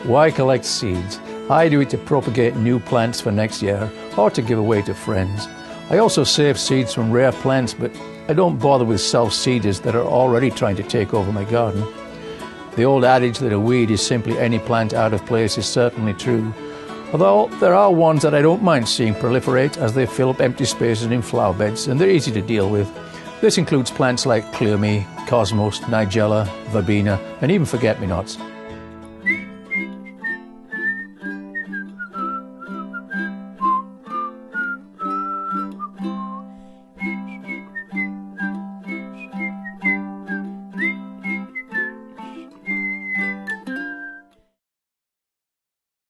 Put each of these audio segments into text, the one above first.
Why collect seeds? I do it to propagate new plants for next year or to give away to friends. I also save seeds from rare plants, but I don't bother with self-seeders that are already trying to take over my garden. The old adage that a weed is simply any plant out of place is certainly true, although there are ones that I don't mind seeing proliferate as they fill up empty spaces in flower beds, and they're easy to deal with. This includes plants like Cleome, Cosmos, Nigella, Verbena, and even forget-me-nots.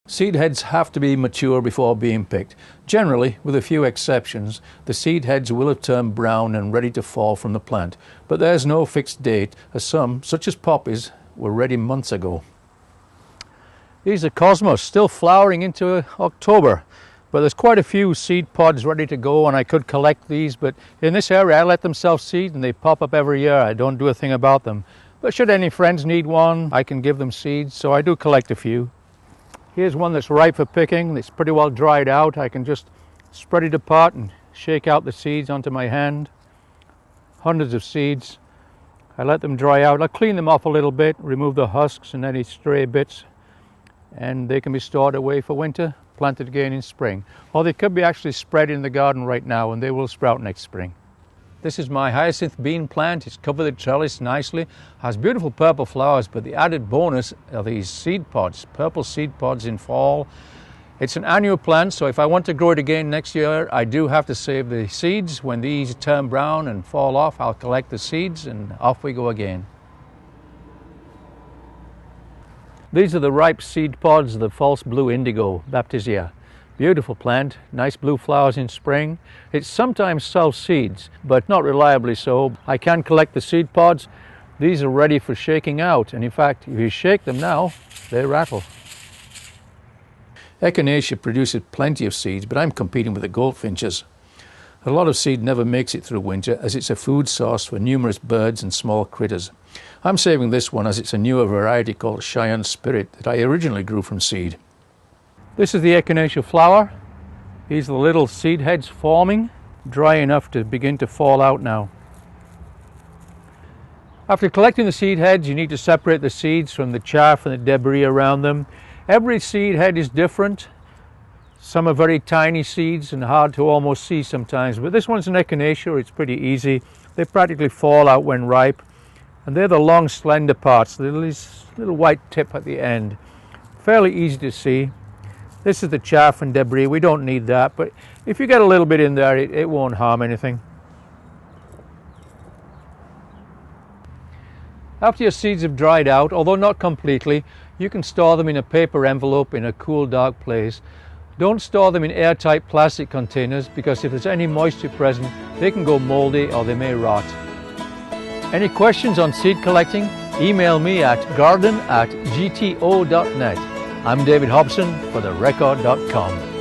Seed heads have to be mature before being picked. Generally, with a few exceptions, the seed heads will have turned brown and ready to fall from the plant, but there's no fixed date, as some, such as poppies, were ready months ago. These are Cosmos, still flowering into October, but there's quite a few seed pods ready to go, and I could collect these, but in this area I let them self-seed and they pop up every year. I don't do a thing about them. But should any friends need one, I can give them seeds, so I do collect a few. Here's one that's ripe for picking. It's pretty well dried out. I can just spread it apart and shake out the seeds onto my hand. Hundreds of seeds. I let them dry out. I clean them off a little bit, remove the husks and any stray bits, and they can be stored away for winter, planted again in spring. Or they could be actually spread in the garden right now and they will sprout next spring. This is my hyacinth bean plant. It's covered the trellis nicely, has beautiful purple flowers, but the added bonus are these seed pods, purple seed pods in fall. It's an annual plant, so if I want to grow it again next year, I do have to save the seeds. When these turn brown and fall off, I'll collect the seeds and off we go again. These are the ripe seed pods of the false blue indigo, Baptisia. Beautiful plant, nice blue flowers in spring. It sometimes self-seeds, but not reliably so. I can collect the seed pods. These are ready for shaking out, and in fact, if you shake them now, they rattle. Echinacea produces plenty of seeds, but I'm competing with the goldfinches. A lot of seed never makes it through winter, as it's a food source for numerous birds and small critters. I'm saving this one as it's a newer variety called Cheyenne Spirit that I originally grew from seed. This is the Echinacea flower. These are the little seed heads forming, dry enough to begin to fall out now. After collecting the seed heads, you need to separate the seeds from the chaff and the debris around them. Every seed head is different. Some are very tiny seeds and hard to almost see sometimes, but this one's an Echinacea. It's pretty easy. They practically fall out when ripe, and they're the long slender parts, this little white tip at the end. Fairly easy to see. This is the chaff and debris. We don't need that, but if you get a little bit in there, it won't harm anything. After your seeds have dried out, although not completely, you can store them in a paper envelope in a cool, dark place. Don't store them in airtight plastic containers, because if there's any moisture present, they can go moldy or they may rot. Any questions on seed collecting? Email me at garden@gto.net. I'm David Hobson for therecord.com.